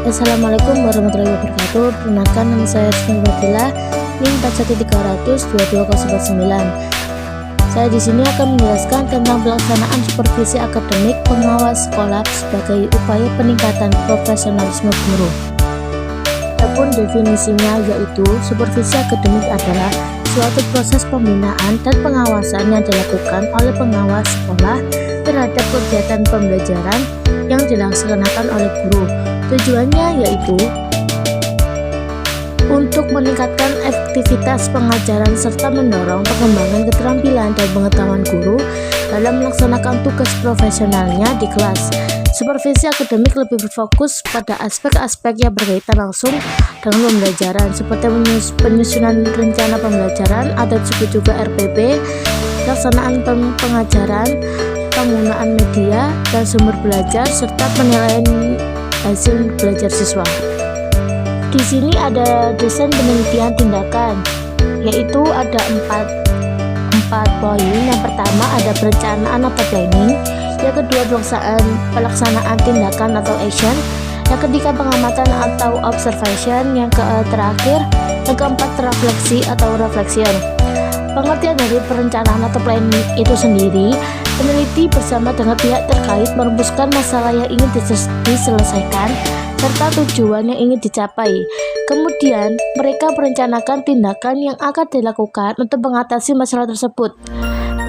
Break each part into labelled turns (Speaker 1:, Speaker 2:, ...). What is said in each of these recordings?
Speaker 1: Assalamualaikum warahmatullahi wabarakatuh. Perkenalkan, nama saya Rizky Fadila, NIM 41300249. Saya di sini akan menjelaskan tentang pelaksanaan supervisi akademik pengawas sekolah sebagai upaya peningkatan profesionalisme guru. Adapun definisinya yaitu supervisi akademik adalah suatu proses pembinaan dan pengawasan yang dilakukan oleh pengawas sekolah terhadap kegiatan pembelajaran yang dilaksanakan oleh guru. Tujuannya yaitu untuk meningkatkan efektivitas pengajaran serta mendorong pengembangan keterampilan dan pengetahuan guru dalam melaksanakan tugas profesionalnya di kelas. Supervisi akademik lebih berfokus pada aspek-aspek yang berkaitan langsung dengan pembelajaran, seperti penyusunan rencana pembelajaran atau disebut juga RPP, pelaksanaan pengajaran, penggunaan media dan sumber belajar, serta penilaian hasil belajar siswa. Di sini ada desain penelitian tindakan, yaitu ada empat poin. Yang pertama ada perencanaan atau planning, yang kedua pelaksanaan tindakan atau action, yang ketiga pengamatan atau observation, yang terakhir yang keempat refleksi atau reflection. Pengertian dari perencanaan atau planning itu sendiri, peneliti bersama dengan pihak terkait merumuskan masalah yang ingin diselesaikan serta tujuan yang ingin dicapai. Kemudian, mereka merencanakan tindakan yang akan dilakukan untuk mengatasi masalah tersebut.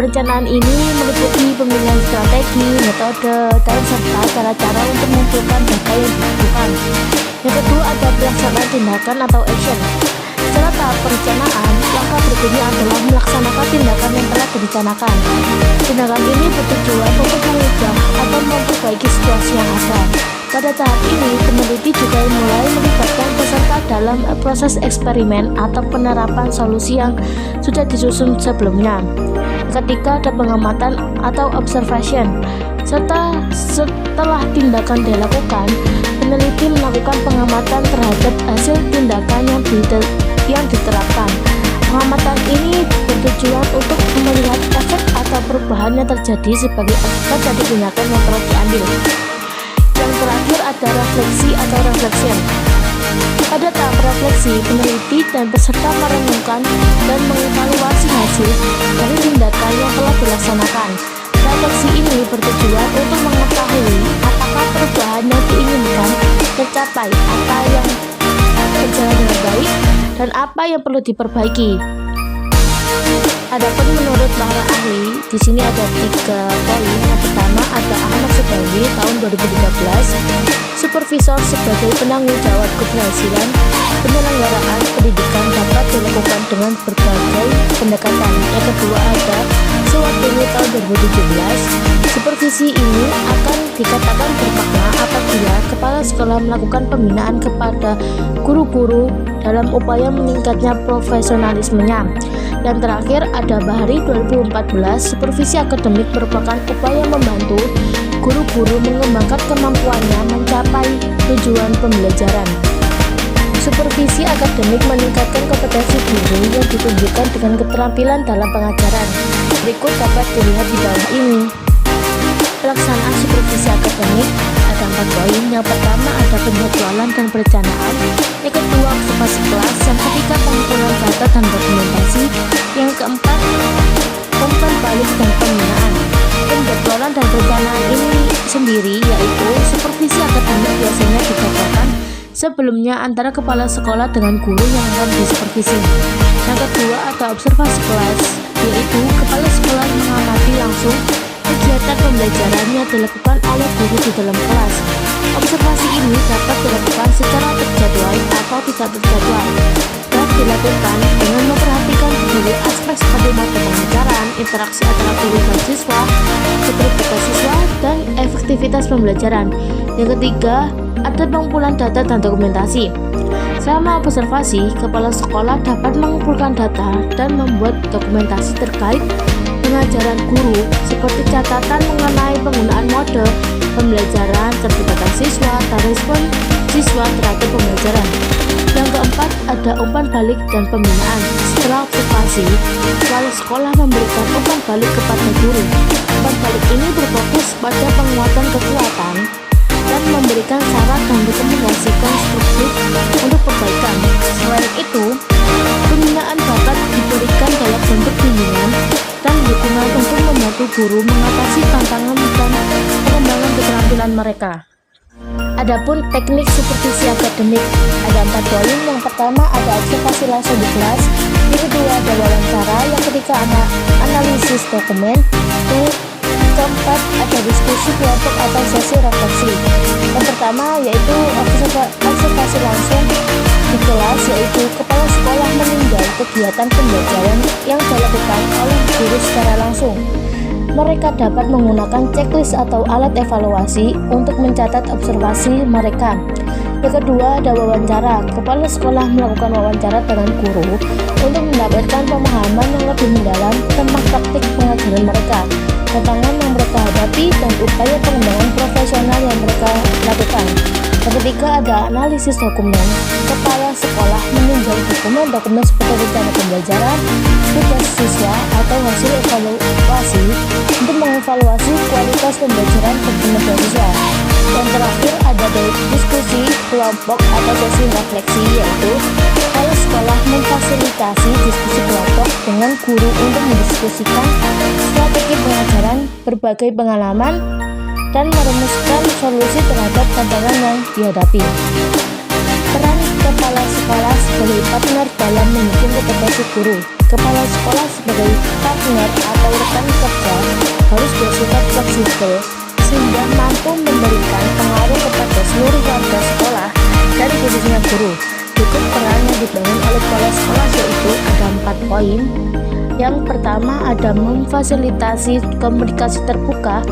Speaker 1: Perencanaan ini meliputi pemilihan strategi, metode, dan serta cara-cara untuk mengumpulkan data yang dibutuhkan. Yang kedua ada pelaksanaan tindakan atau action. Setelah tahap perencanaan, langkah berikutnya adalah melaksanakan tindakan yang telah direncanakan. Tindakan ini bertujuan untuk mengubah atau memperbaiki situasi yang ada. Pada tahap ini, peneliti juga mulai melibatkan peserta dalam proses eksperimen atau penerapan solusi yang sudah disusun sebelumnya. Ketika ada pengamatan atau observation, setelah tindakan dilakukan, peneliti melakukan pengamatan terhadap hasil tindakan yang diterapkan. Pengamatan ini bertujuan untuk melihat efek atau perubahan yang terjadi sebagai akibat dari tindakan yang telah diambil. Yang terakhir ada refleksi atau reflection. Pada tahap refleksi, peneliti dan peserta merenungkan dan mengevaluasi hasil dari tindakan yang telah dilaksanakan. Refleksi ini bertujuan untuk mengetahui apakah perubahan yang diinginkan tercapai, apa yang berjalan dengan baik, dan apa yang perlu diperbaiki. Adapun menurut para ahli, di sini ada 3 poin. Yang pertama ada Ahmad Sudawi tahun 2013, supervisor sebagai penanggung jawab keberhasilan penyelenggaraan pendidikan dapat dilakukan dengan berbagai pendekatan. Yang kedua ada Suwartini tahun 2017, supervisi ini akan dikatakan bermakna apabila kepala sekolah melakukan pembinaan kepada guru-guru dalam upaya meningkatnya profesionalismenya. Yang terakhir ada Bahari 2014, supervisi akademik merupakan upaya membantu guru-guru mengembangkan kemampuannya mencapai tujuan pembelajaran. Supervisi akademik meningkatkan kompetensi guru yang ditunjukkan dengan keterampilan dalam pengajaran. Berikut dapat dilihat di bawah ini. Pelaksanaan supervisi akademik ada 4 poin. Yang pertama ada penjadwalan dan perencanaan, yang kedua observasi kelas, yang ketiga pengumpulan data dan dokumentasi, yang keempat umpan balik dan pembinaan. Penjadwalan dan perencanaan ini sendiri yaitu supervisi akademik biasanya dijadwalkan sebelumnya antara kepala sekolah dengan guru yang akan disupervisi. Yang kedua ada observasi kelas, yaitu kepala sekolah mengamati langsung kegiatan pembelajaran yang dilakukan oleh guru di dalam kelas. Observasi ini dapat dilakukan secara terjadwal atau tidak terjadwal dan dilakukan dengan memperhatikan berbagai aspek seperti mata pengajaran, interaksi antara guru dan siswa, keterlibatan siswa, dan efektivitas pembelajaran. Yang ketiga, ada pengumpulan data dan dokumentasi. Selama observasi, kepala sekolah dapat mengumpulkan data dan membuat dokumentasi terkait pengajaran guru seperti catatan mengenai penggunaan mode pembelajaran, keterlibatan siswa, dan respon siswa terhadap pembelajaran. Yang keempat ada umpan balik dan pembinaan. Setelah observasi, kepala sekolah memberikan umpan balik kepada guru. Umpan balik ini berfokus pada penguatan kekuatan dan memberikan saran dan rekomendasi guru mengatasi tantangan dan pengembangan keterampilan mereka. Adapun teknik supervisi akademik ada 4 poin. Yang pertama ada observasi langsung di kelas, yang kedua ada wawancara, yang ketiga ada analisis dokumen, yang keempat ada diskusi kelompok atau sesi refleksi. Yang pertama yaitu observasi langsung di kelas, yaitu kepala sekolah meninjau kegiatan pembelajaran yang dilakukan oleh guru secara langsung. Mereka dapat menggunakan checklist atau alat evaluasi untuk mencatat observasi mereka. Yang kedua ada wawancara. Kepala sekolah melakukan wawancara dengan guru untuk mendapatkan pemahaman yang lebih mendalam tentang praktik pengajaran mereka, tantangan yang mereka hadapi, dan upaya pengembangan profesional yang mereka lakukan. Yang ketiga ada analisis dokumen. Kepala sekolah meninjau dokumen seperti rencana pembelajaran, tugas siswa, atau hasil evaluasi untuk mengevaluasi kualitas pembelajaran bersama siswa. Dan terakhir ada diskusi kelompok atau sesi refleksi, yaitu kepala sekolah memfasilitasi diskusi kelompok dengan guru untuk mendiskusikan strategi pengajaran, berbagai pengalaman, dan merumuskan solusi terhadap tantangan yang dihadapi. Peran kepala sekolah sebagai partner dalam mendukung kompetensi guru. Kepala sekolah sebagai partner atau rekan kerja harus bersifat fleksibel sehingga mampu memberikan pengaruh kepada seluruh warga sekolah dan khususnya guru. Berikut peran yang dibangun oleh kepala sekolah, yaitu ada 4 poin. Yang pertama ada memfasilitasi komunikasi terbuka,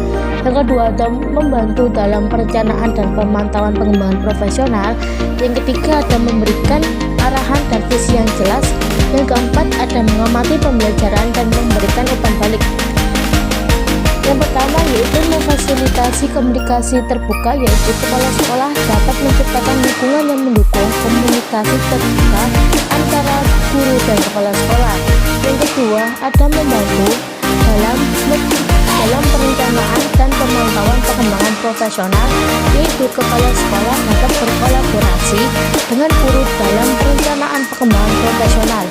Speaker 1: yang kedua ada membantu dalam perencanaan dan pemantauan pengembangan profesional, yang ketiga ada memberikan arahan dan visi yang jelas, yang keempat ada mengamati pembelajaran dan memberikan umpan balik. Yang pertama yaitu memfasilitasi komunikasi terbuka, yaitu kepala sekolah dapat menciptakan lingkungan yang mendukung komunikasi terbuka antara guru dan kepala sekolah. Yang kedua ada membantu dalam perencanaan dan pemantauan pengembangan profesional, yaitu kepala sekolah dapat berkolaborasi dengan guru dalam perencanaan pengembangan profesional,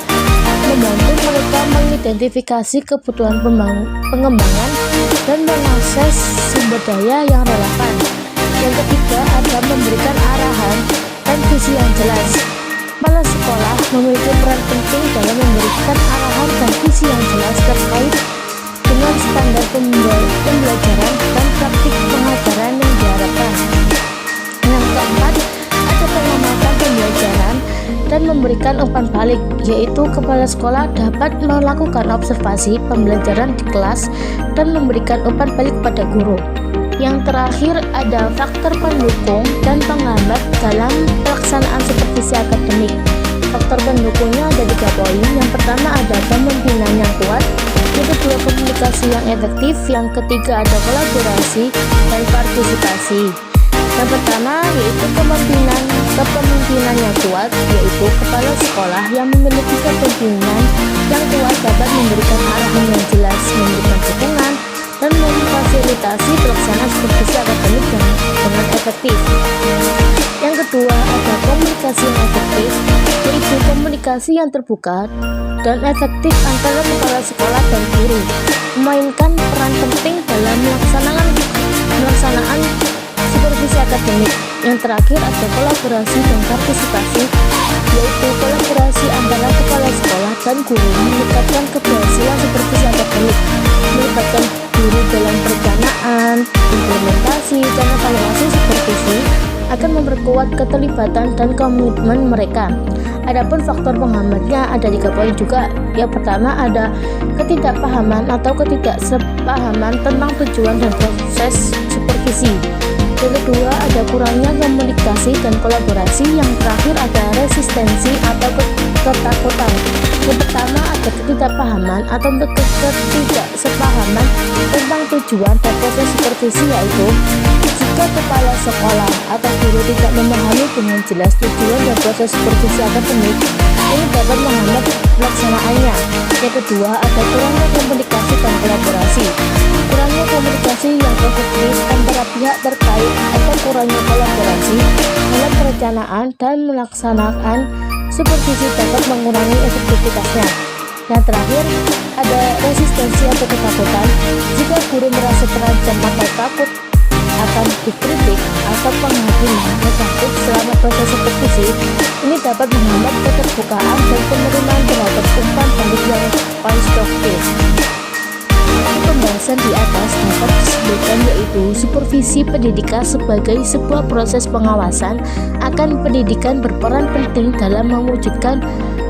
Speaker 1: membantu mereka mengidentifikasi kebutuhan pengembangan dan mengakses sumber daya yang relevan. Yang ketiga ada memberikan arahan dan visi yang jelas. Kepala sekolah memiliki peran penting dalam memberikan arahan dan visi yang jelas terkait dengan standar pembelajaran dan praktik pengajaran yang diharapkan. Yang keempat ada pengamatan pembelajaran dan memberikan umpan balik, yaitu kepala sekolah dapat melakukan observasi pembelajaran di kelas dan memberikan umpan balik pada guru. Yang terakhir ada faktor pendukung dan penghambat dalam pelaksanaan supervisi akademik. Faktor pendukungnya ada 3 poin. Yang pertama ada kepemimpinan yang kuat, yang kedua komunikasi yang efektif, yang ketiga ada kolaborasi dan partisipasi. Yang pertama yaitu kepemimpinan yang kuat, yaitu kepala sekolah yang memiliki kepemimpinan yang kuat dapat memberikan arahan yang jelas, memberikan dukungan, dan memfasilitasi pelaksanaan supervisi akademik dengan efektif. Yang kedua ada komunikasi yang efektif, yaitu komunikasi yang terbuka dan efektif antara kepala sekolah dan guru, memainkan peran penting dalam melaksanaan supervisi akademik. Yang terakhir ada kolaborasi dan partisipasi, yaitu kolaborasi antara kepala sekolah dan guru meningkatkan keberhasilan supervisi akademik, melibatkan guru dalam perencanaan, implementasi, dan evaluasi supervisi akan memperkuat keterlibatan dan komitmen mereka. Adapun faktor penghambatnya ada 3 poin juga. Yang pertama ada ketidakpahaman atau ketidaksepahaman tentang tujuan dan proses supervisi. Yang kedua ada kurangnya komunikasi dan kolaborasi. Yang terakhir ada resistensi atau ketakutan. Yang pertama ada ketidakpahaman atau ketidaksepahaman tentang tujuan dan proses supervisi, yaitu jika kepala sekolah atau guru tidak memahami dengan jelas tujuan dan proses supervisi akademik, ini dapat menghambat pelaksanaannya. Yang kedua ada kurangnya komunikasi dan kolaborasi. Kurangnya komunikasi yang efektif antara pihak terkait atau kurangnya kolaborasi dalam perencanaan dan melaksanakan supervisi dapat mengurangi efektivitasnya. Yang terakhir, ada resistensi atau ketakutan. Jika guru merasa terancam atau takut akan dikritik atau penghakiman negatif selama proses supervisi, ini dapat menghambat keterbukaan dan penerimaan terhadap umpan balik yang konstruktif. Pembahasan di atas dapat disebutkan yaitu supervisi pendidikan sebagai sebuah proses pengawasan akan pendidikan berperan penting dalam mewujudkan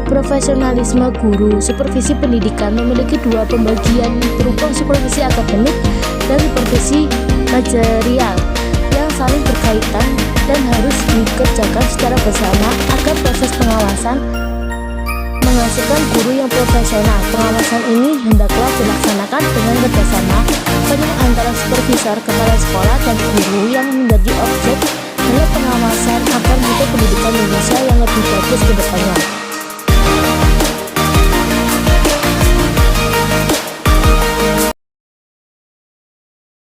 Speaker 1: profesionalisme guru. Supervisi pendidikan memiliki dua pembagian berupa supervisi akademik dan supervisi manajerial yang saling berkaitan dan harus dikerjakan secara bersama agar proses pengawasan menghasilkan guru yang profesional. Pengawasan ini hendaklah dilaksanakan dengan kerjasama penuh antara supervisor, kepala sekolah, dan guru yang menjadi objek dalam pengawasan agar bentuk pendidikan Indonesia yang lebih bagus ke depannya.